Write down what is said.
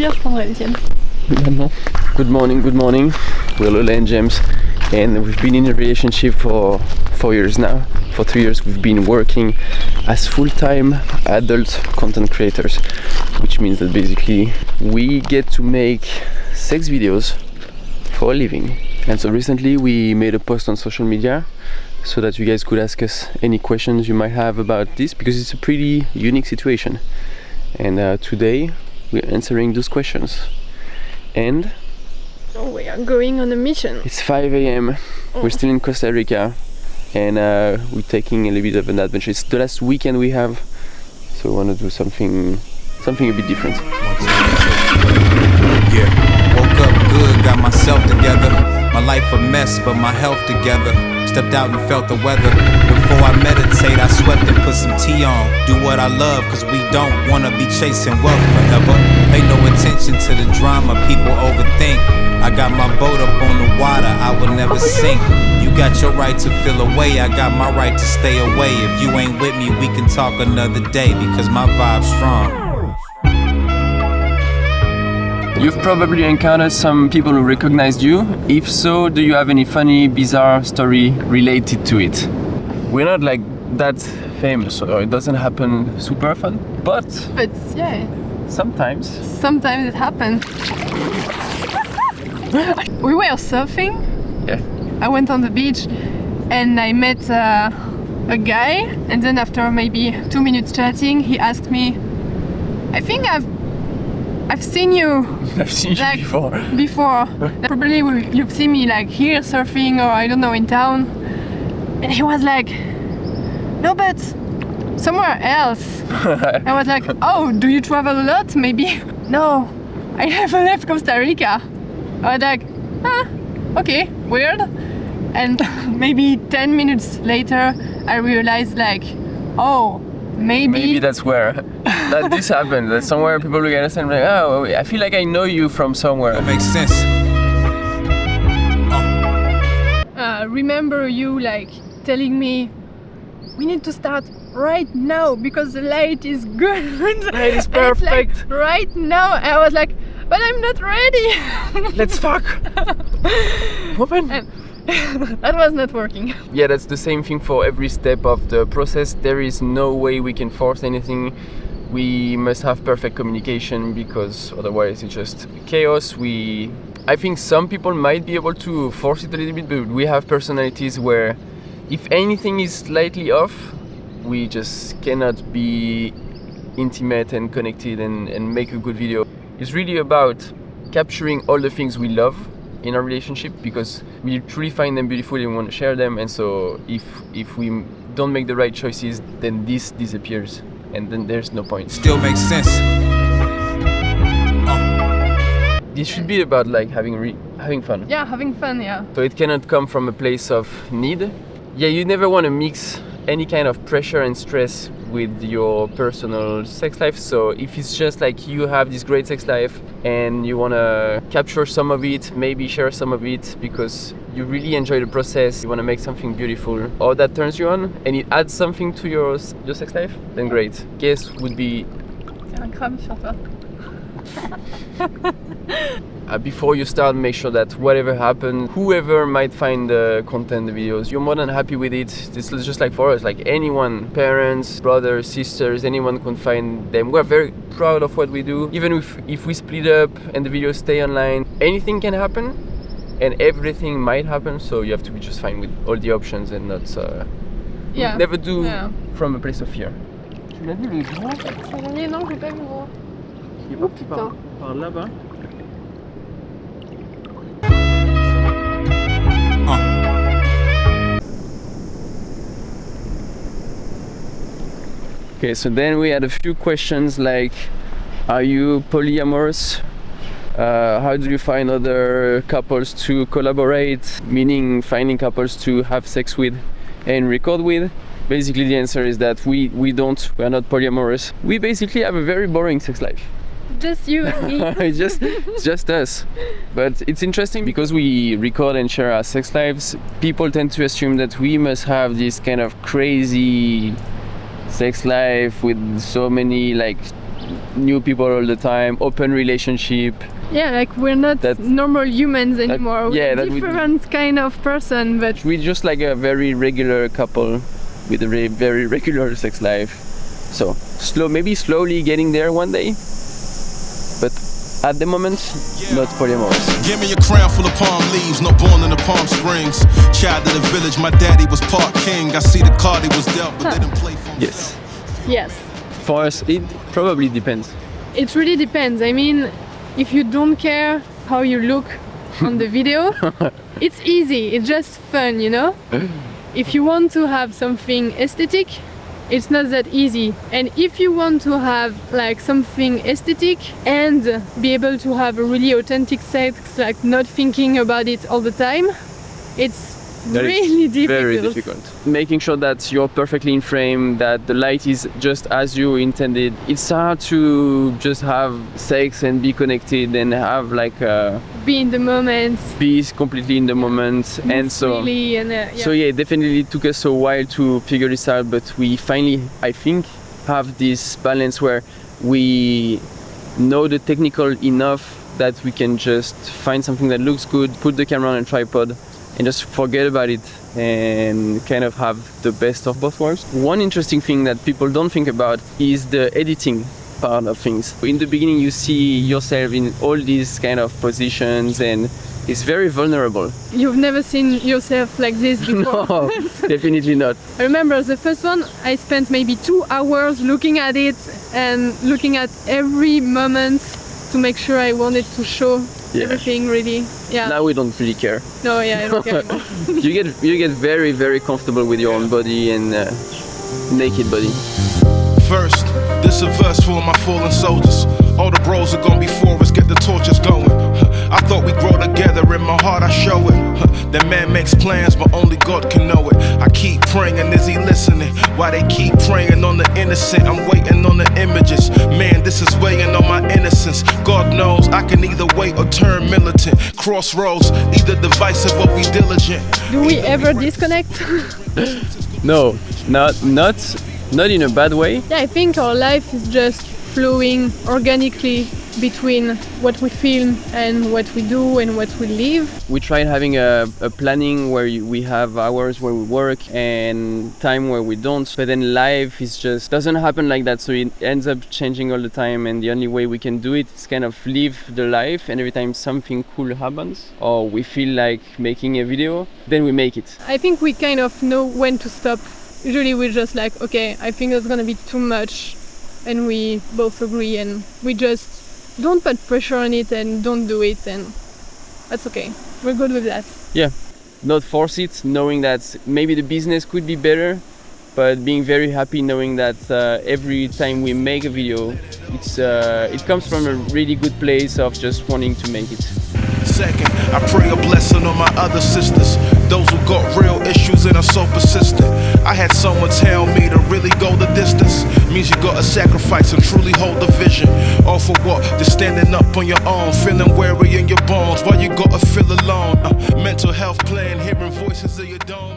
pire, je prendrais les tiennes. Good morning. We're Lola and James, and we've been in a relationship for 4 years now. For 3 years we've been working as full-time adult content creators, which means that basically we get to make sex videos for a living. And so recently we made a post on social media so that you guys could ask us any questions you might have about this, because it's a pretty unique situation. And today we're answering those questions. And we are going on a mission. It's 5 a.m. We're still in Costa Rica, and we're taking a little bit of an adventure. It's the last weekend we have, so we want to do something a bit different. Yeah, woke up good, got myself together. My life a mess, but my health together. Stepped out and felt the weather. Before I meditate, I swept and put some tea on. Do what I love, cause we don't wanna be chasing wealth forever. Pay no attention to the drama people overthink. I got my boat up on the water, I will never sink. You got your right to feel away, I got my right to stay away. If you ain't with me, we can talk another day, because my vibe's strong. You've probably encountered some people who recognized you. If so, do you have any funny, bizarre story related to it? We're not like that famous, so it doesn't happen super often, but yeah, sometimes it happens. We were surfing. Yeah. I went on the beach and I met a guy, and then after maybe 2 minutes chatting, he asked me, I think I've seen you. I've seen like, you before. Probably you've seen me like here surfing, or I don't know, in town. And he was like, no, but somewhere else. I was like, oh, do you travel a lot? Maybe. No, I never left Costa Rica. I was like, okay, weird. And maybe 10 minutes later, I realized like, oh, maybe that's where that this happened. That somewhere people look at us and be like, oh, I feel like I know you from somewhere. That makes sense. Remember you like telling me we need to start right now because the light is good. The light is perfect. Like, right now. I was like, but I'm not ready. Let's fuck. Open. That was not working. Yeah, that's the same thing for every step of the process. There is no way we can force anything. We must have perfect communication, because otherwise it's just chaos. I think some people might be able to force it a little bit, but we have personalities where if anything is slightly off, we just cannot be intimate and connected and make a good video. It's really about capturing all the things we love in our relationship, because we truly find them beautiful and we want to share them. And so if we don't make the right choices, then this disappears, and then there's no point. Still makes sense. This should be about like having fun. Yeah, having fun, yeah. So it cannot come from a place of need. Yeah, you never want to mix any kind of pressure and stress with your personal sex life. So if it's just like you have this great sex life and you want to capture some of it, maybe share some of it because you really enjoy the process, you want to make something beautiful, or that turns you on and it adds something to your sex life, then great. Guess would be un crâne sur toi. Before you start, make sure that whatever happens, whoever might find the content, the videos, you're more than happy with it. This is just like for us, like anyone, parents, brothers, sisters, anyone can find them. We're very proud of what we do. Even if we split up and the videos stay online, anything can happen and everything might happen. So you have to be just fine with all the options and not never do from a place of fear. Tu l'as vu le gros? Non, j'ai pas vu gros. Il est parti par là-bas. Okay, so then we had a few questions like, are you polyamorous? How do you find other couples to collaborate? Meaning finding couples to have sex with and record with. Basically the answer is that we are not polyamorous. We basically have a very boring sex life. Just you and me. it's just us. But it's interesting because we record and share our sex lives. People tend to assume that we must have this kind of crazy sex life with so many like new people all the time, open relationship. Yeah, like we're not normal humans anymore. Yeah, we're different kind of person, but we're just like a very regular couple with a very regular sex life. So maybe slowly getting there one day, but at the moment, not polyamorous. Give me a crown full of palm leaves, no born in the Palm Springs. Child of the village, my daddy was part king. I see the card he was dealt, but didn't play for me. Yes. Yes. For us, it probably depends. It really depends. I mean, if you don't care how you look on the video, it's easy. It's just fun, you know? If you want to have something aesthetic, it's not that easy. And if you want to have like something aesthetic and be able to have a really authentic sex, like not thinking about it all the time, it's really difficult. Very difficult. Making sure that you're perfectly in frame, that the light is just as you intended. It's hard to just have sex and be connected and have like be in the moment. Be completely in the moment. And so freely and, so yeah, definitely took us a while to figure this out, but we finally, I think, have this balance where we know the technical enough that we can just find something that looks good, put the camera on a tripod, and just forget about it and kind of have the best of both worlds. One interesting thing that people don't think about is the editing part of things. In the beginning, you see yourself in all these kind of positions and it's very vulnerable. You've never seen yourself like this before. No, definitely not. I remember the first one, I spent maybe 2 hours looking at it and looking at every moment to make sure I wanted to show everything really. Yeah. Now we don't really care. No, yeah, I don't care anymore. you get very, very comfortable with your own body and naked body. First, this a verse for my fallen soldiers. All the bros are gonna be for us, get the torches going. I thought we'd grow together, in my heart I show it. That man makes plans, but only God can know it. I keep praying, is he listening? Why they keep praying on the innocent? I'm waiting on the images. Man, this is weighing on my innocence. God knows I can either wait or turn militant. Crossroads, either divisive or be diligent. Do we ever disconnect? No, not in a bad way. Yeah, I think our life is just flowing organically between what we film and what we do and what we live. We tried having a planning where we have hours where we work and time where we don't, but then life is just doesn't happen like that, so it ends up changing all the time, and the only way we can do it is kind of live the life, and every time something cool happens or we feel like making a video, then we make it. I think we kind of know when to stop. Usually we're just like, okay, I think that's gonna be too much, and we both agree, and we just don't put pressure on it and don't do it, and that's okay. We're good with that. Yeah, not force it, knowing that maybe the business could be better, but being very happy knowing that every time we make a video, it comes from a really good place of just wanting to make it. Second, I pray a blessing on my other sisters, those who got real issues and are so persistent. I had someone tell me to really go the distance means you gotta sacrifice and truly hold the vision. All for what? Just standing up on your own, feeling weary in your bones. Why you gotta feel alone? Mental health playing, hearing voices of your dome.